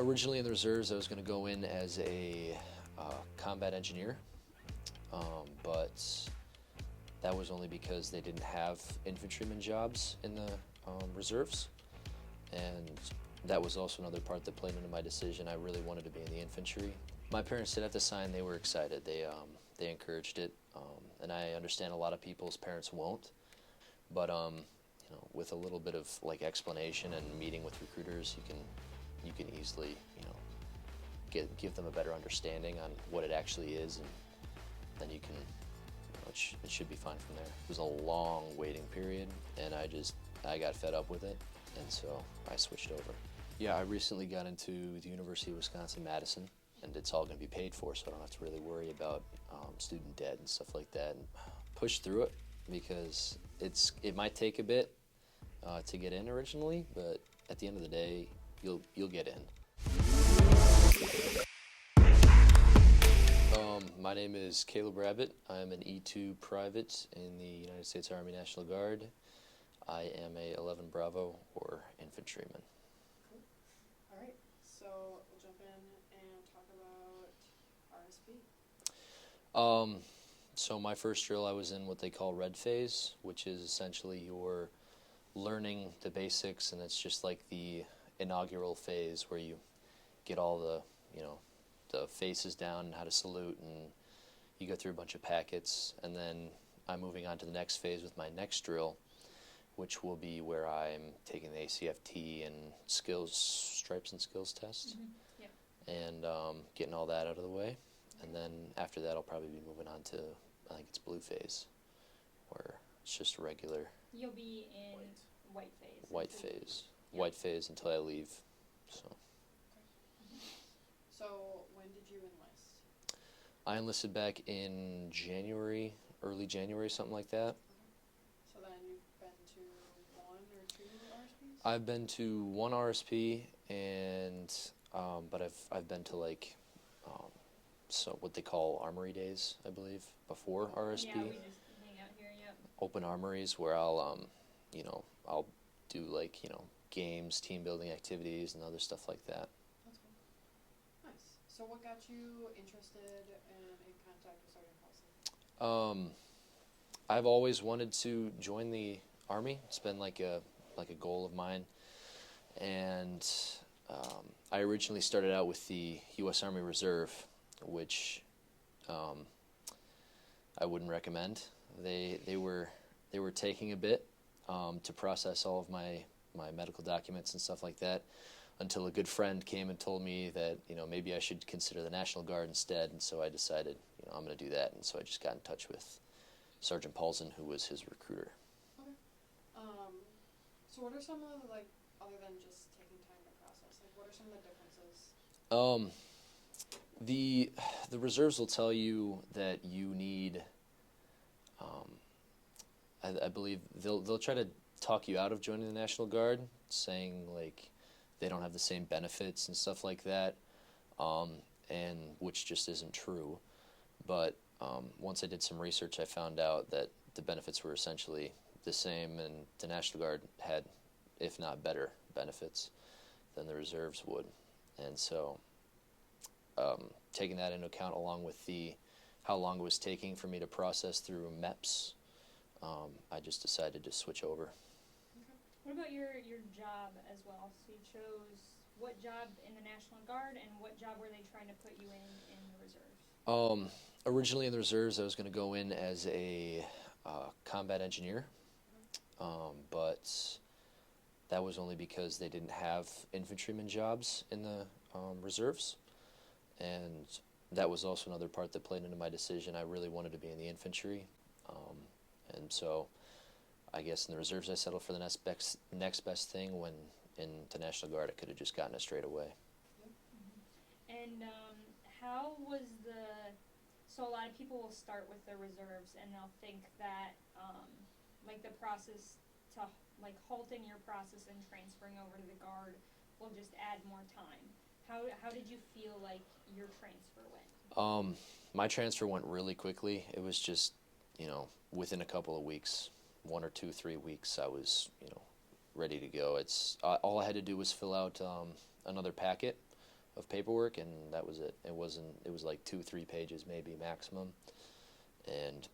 Originally in the reserves, I was going to go in as a combat engineer, but that was only because they didn't have infantryman jobs in the reserves, and that was also another part that played into my decision. I really wanted to be in the infantry. My parents did have to sign. They were excited. They encouraged it, and I understand a lot of people's parents won't, but with a little bit of explanation and meeting with recruiters, you can easily give them a better understanding on what it actually is, and then you can it should be fine from there. It was a long waiting period, and I got fed up with it, and so I switched over. Yeah, I recently got into the University of Wisconsin-Madison, and it's all going to be paid for, so I don't have to really worry about student debt and stuff like that, and push through it, because it might take a bit to get in originally, but at the end of the day, you'll get in. My name is Caleb Rabbitt. I'm an E2 private in the United States Army National Guard. I am a 11 Bravo or infantryman. Cool. All right, so we'll jump in and talk about RSP. So my first drill, I was in what they call red phase, which is essentially you're learning the basics, and it's just like the inaugural phase where you get all the the faces down and how to salute, and you go through a bunch of packets, and then I'm moving on to the next phase with my next drill, which will be where I'm taking the ACFT and stripes and skills test, Yep. and getting all that out of the way, and then after that I'll probably be moving on to, I think it's blue phase, where it's just regular. You'll be in white phase. White phase. Yep. White phase until I leave. So. So when did you enlist? I enlisted back in January, early January, something like that. So then you've been to 1 or 2 RSPs? I've been to 1 RSP, and but I've been to so what they call armory days, I believe, before RSP. Yeah, we just hang out here. Yep. Open armories where I'll I'll do games, team building activities, and other stuff like that. That's cool. Nice. So what got you interested and in contact with Sergeant Paulson? I've always wanted to join the Army. It's been like a goal of mine, and I originally started out with the U.S. Army Reserve, which I wouldn't recommend. They were taking a bit to process all of my medical documents and stuff like that, until a good friend came and told me that maybe I should consider the National Guard instead, and so I decided I'm going to do that, and so I just got in touch with Sergeant Paulson, who was his recruiter. Okay. So what are some of the, other than just taking time to process, what are some of the differences? The reserves will tell you that you need, I believe they'll try to talk you out of joining the National Guard, saying they don't have the same benefits and stuff like that, and which just isn't true. But once I did some research, I found out that the benefits were essentially the same, and the National Guard had, if not better, benefits than the reserves would. And so taking that into account, along with how long it was taking for me to process through MEPS, I just decided to switch over. Okay. What about your job as well? So you chose what job in the National Guard, and what job were they trying to put you in the reserves? Originally in the reserves, I was going to go in as a combat engineer, but that was only because they didn't have infantryman jobs in the reserves, and that was also another part that played into my decision. I really wanted to be in the infantry, and so I guess in the reserves I settled for the next best thing, when in the National Guard I could have just gotten it straight away. Mm-hmm. And how was so a lot of people will start with the reserves, and they'll think that the process to halting your process and transferring over to the Guard will just add more time. How did you feel like your transfer went? My transfer went really quickly. It was just, within a couple of weeks, 1 or 2, 3 weeks, I was, ready to go. All I had to do was fill out another packet of paperwork, and that was it. It was like 2-3 pages maybe maximum, and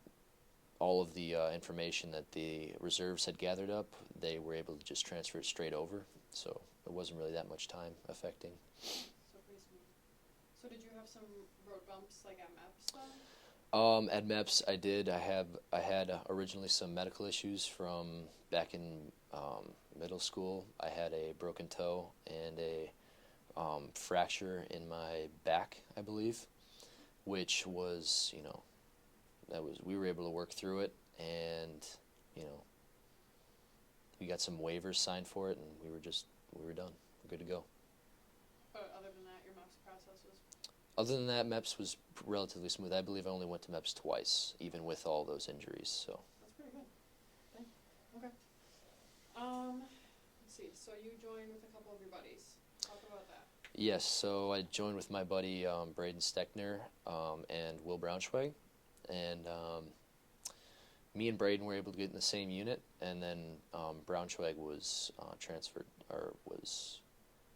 all of the information that the reserves had gathered up, they were able to just transfer it straight over, so it wasn't really that much time affecting. So pretty smooth. So did you have some road bumps like at MEPS though? At MEPS, I did. I had originally some medical issues from back in middle school. I had a broken toe and a fracture in my back, I believe, which was, we were able to work through it, and we got some waivers signed for it, and we were done. We're good to go. But other than that, your MEPS process was. Other than that, MEPS was relatively smooth. I believe I only went to MEPS twice, even with all those injuries. So. That's pretty good. Okay. Let's see. So you joined with a couple of your buddies. Talk about that. Yes. So I joined with my buddy Braden Steckner and Will Braunschweig, and me and Braden were able to get in the same unit, and then Braunschweig was transferred or was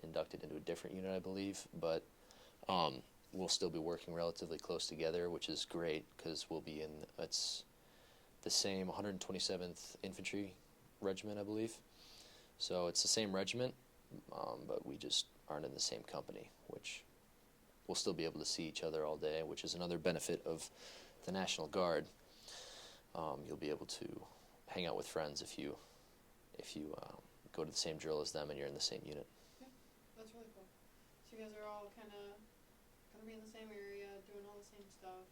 inducted into a different unit, I believe, but. We'll still be working relatively close together, which is great because we'll be it's the same 127th Infantry Regiment, I believe. So it's the same regiment, but we just aren't in the same company, which we'll still be able to see each other all day, which is another benefit of the National Guard. You'll be able to hang out with friends if you go to the same drill as them and you're in the same unit. Yeah, that's really cool. So you guys are all kind of be in the same area, doing all the same stuff.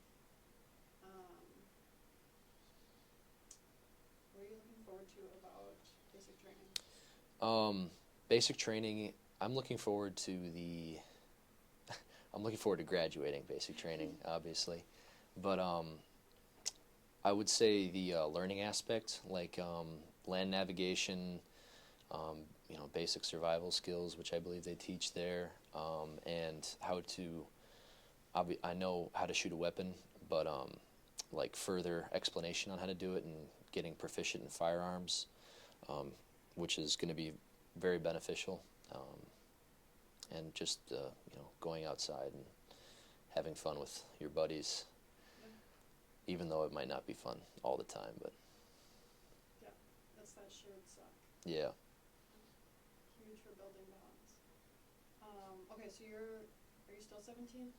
What are you looking forward to about basic training? Basic training, I'm looking forward to graduating basic training, obviously. But I would say the learning aspect, like land navigation, basic survival skills, which I believe they teach there, and how to I know how to shoot a weapon, but like further explanation on how to do it and getting proficient in firearms, which is going to be very beneficial, and just going outside and having fun with your buddies, even though it might not be fun all the time, but yeah, that's that shared suck. Yeah. Huge for building bonds. Okay, so are you still 17?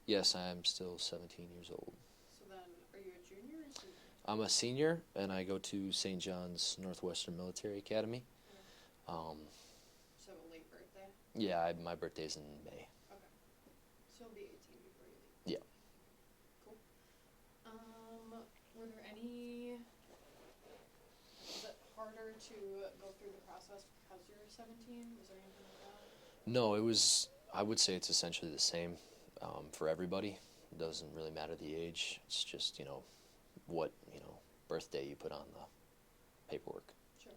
Yes, I am still 17 years old. So then, are you a junior or senior? I'm a senior, and I go to St. John's Northwestern Military Academy. Okay. So a late birthday? Yeah, my birthday's in May. Okay. So you'll be 18 before you leave? Yeah. Cool. Were there any... Was it harder to go through the process because you're 17? Was there anything like that? No, I would say it's essentially the same for everybody. It doesn't really matter the age. It's just, what, birthday you put on the paperwork. Sure.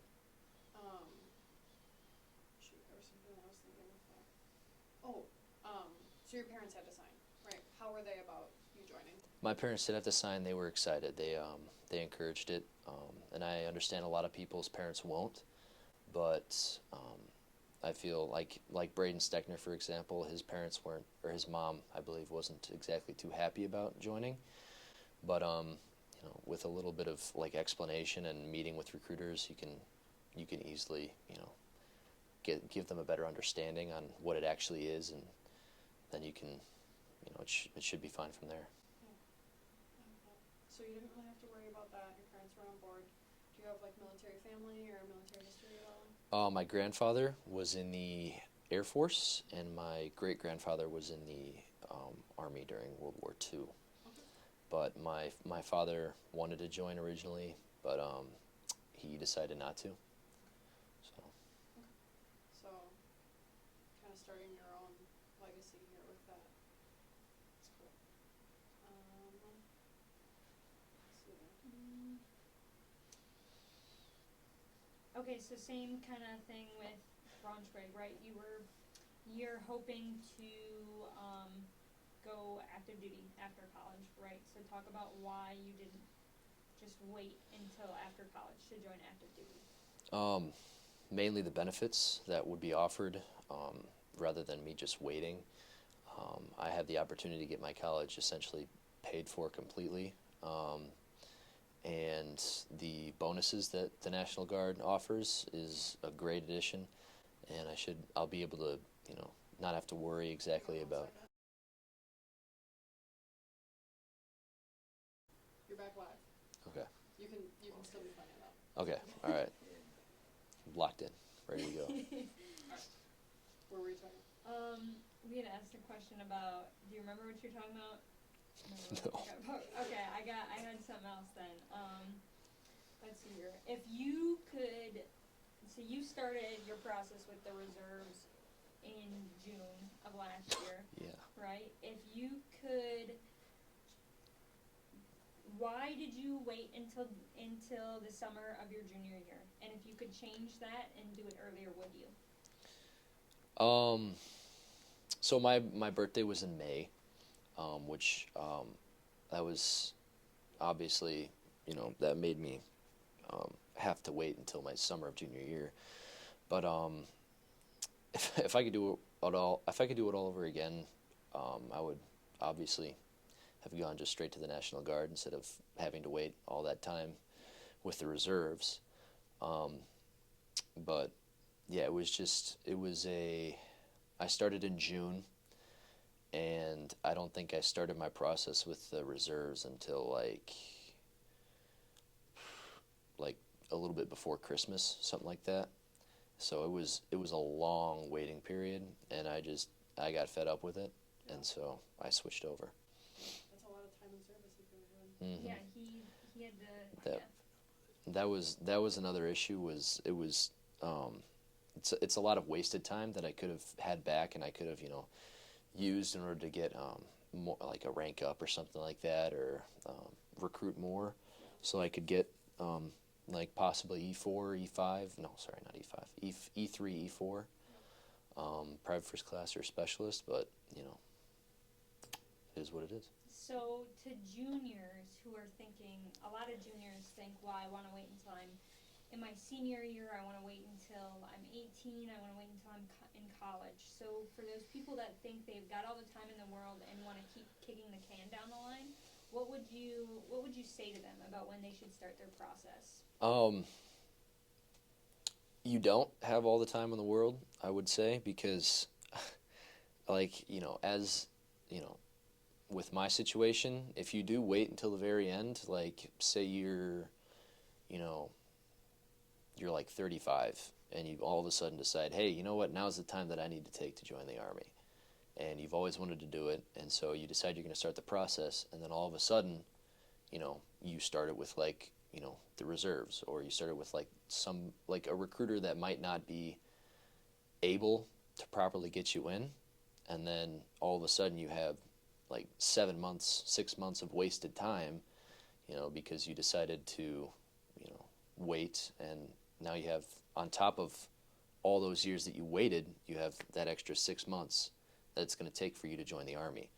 Shoot, there was something I was thinking with that. Oh, so your parents had to sign, right? How were they about you joining? My parents did have to sign. They were excited. They encouraged it, and I understand a lot of people's parents won't, but I feel like Braden Steckner, for example, his parents weren't, or his mom, I believe, wasn't exactly too happy about joining, but with a little bit of explanation and meeting with recruiters, you can easily give them a better understanding on what it actually is, and then you can it should be fine from there. Yeah. So you didn't really have to worry about that. Your parents were on board. Do you have military family or military history at all? My grandfather was in the Air Force, and my great-grandfather was in the Army during World War II. Okay. But my father wanted to join originally, but he decided not to. So. Okay. So, kind of starting your own legacy here with that. That's cool. Let's see. Okay, so same kind of thing with Braunschweig, right? You're hoping to go active duty after college, right? So talk about why you didn't just wait until after college to join active duty. Mainly the benefits that would be offered, rather than me just waiting. I had the opportunity to get my college essentially paid for completely, and the bonuses that the National Guard offers is a great addition, and I'll be able to, not have to worry exactly about. You're back live. Okay. You can still be finding out. Okay. All right. Locked in. Ready to go. Where were you talking? We had asked a question about. Do you remember what you're talking about? No. Okay, I had something else then. Let's see here. If you could, so you started your process with the reserves in June of last year, Yeah. right? If you could, why did you wait until the summer of your junior year? And if you could change that and do it earlier, would you? So my birthday was in May, which that was obviously, that made me have to wait until my summer of junior year. But if I could do it all over again, I would obviously have gone just straight to the National Guard instead of having to wait all that time with the reserves. But yeah, I started in June, and I don't think I started my process with the reserves until like a little bit before Christmas, something like that. So it was a long waiting period, and I got fed up with it, and so I switched over. That's a lot of time in service you could have done. Mm-hmm. Yeah, he had the. That was another issue. It's a lot of wasted time that I could have had back, and I could have used in order to get more, like a rank up or something like that, or recruit more, so I could get like possibly E4, E5. No, sorry, not E5. E3, E4. Private first class or specialist, but it is what it is. So to juniors who are thinking, a lot of juniors think, well, I want to wait until I'm in my senior year, I want to wait until I'm 18, I want to wait until I'm in college. So for those people that think they've got all the time in the world and want to keep kicking the can down the line, what would you say to them about when they should start their process? You don't have all the time in the world, I would say, because as with my situation, if you do wait until the very end, like say you're like 35 and you all of a sudden decide, hey, you know what, now's the time that I need to take to join the Army. And you've always wanted to do it, and so you decide you're going to start the process, and then all of a sudden, you start it with the reserves, or you start it with a recruiter that might not be able to properly get you in, and then all of a sudden you have 7 months, 6 months of wasted time, because you decided to, wait, and now you have, on top of all those years that you waited, you have that extra 6 months that it's going to take for you to join the Army.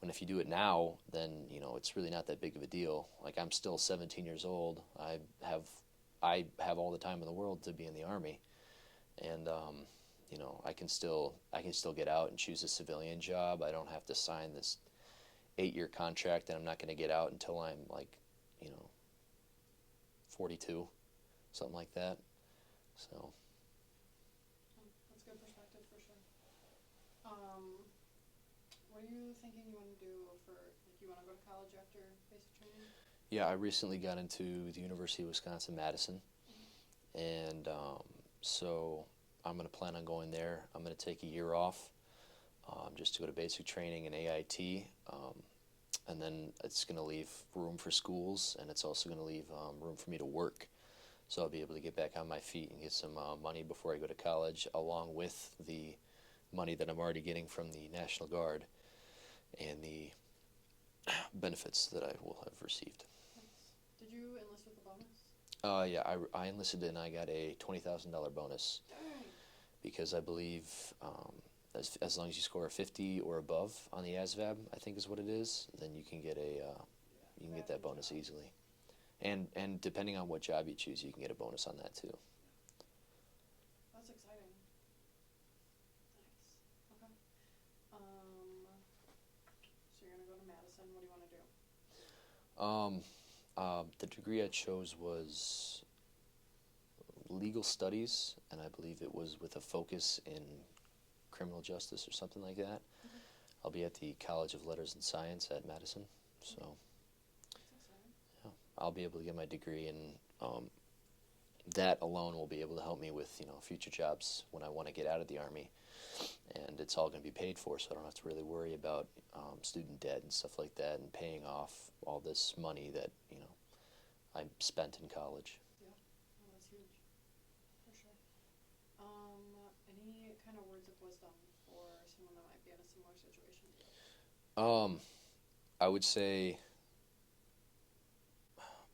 When if you do it now, then it's really not that big of a deal. Like, I'm still 17 years old. I have all the time in the world to be in the Army, and I can still get out and choose a civilian job. I don't have to sign this 8-year contract that I'm not going to get out until I'm 42, something like that. So. That's good perspective for sure. What are you thinking you want to do you want to go to college after basic training? Yeah, I recently got into the University of Wisconsin-Madison, and so I'm going to plan on going there. I'm going to take a year off just to go to basic training and AIT, and then it's going to leave room for schools, and it's also going to leave room for me to work. So I'll be able to get back on my feet and get some money before I go to college, along with the money that I'm already getting from the National Guard and the benefits that I will have received. Nice. Did you enlist with a bonus? Yeah, I enlisted and I got a $20,000 bonus. Dang. Because I believe as long as you score a 50 or above on the ASVAB, I think is what it is, then you can get that bonus easily. And depending on what job you choose, you can get a bonus on that too. That's exciting. Nice. Okay. Madison? What do you want to do? The degree I chose was legal studies, and I believe it was with a focus in criminal justice or something like that. Okay. I'll be at the College of Letters and Science at Madison, so That's exciting. yeah, I'll be able to get my degree, and that alone will be able to help me with future jobs when I want to get out of the Army, and it's all going to be paid for, so I don't have to really worry about student debt and stuff like that, and paying off all this money that I spent in college. Yeah. Oh, that's huge. For sure. Any kind of words of wisdom for someone that might be in a similar situation to you? I would say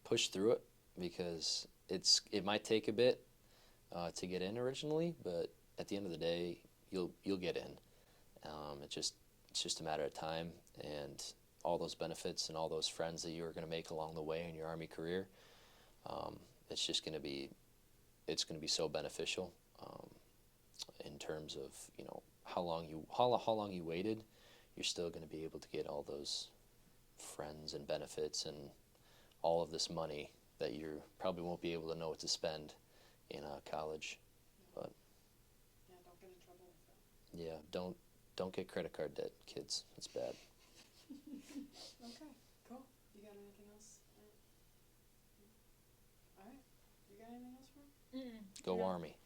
push through it, because it might take a bit to get in originally, but at the end of the day, you'll get in. It's just a matter of time, and all those benefits and all those friends that you're going to make along the way in your Army career. It's just going to be so beneficial in terms of how long you waited. You're still going to be able to get all those friends and benefits and all of this money that you probably won't be able to know what to spend in college. But Yeah, don't get in trouble with that. yeah, don't get credit card debt, kids. It's bad. Okay, cool. You got anything else? All right. You got anything else for me? Mm-mm. Go No. Army.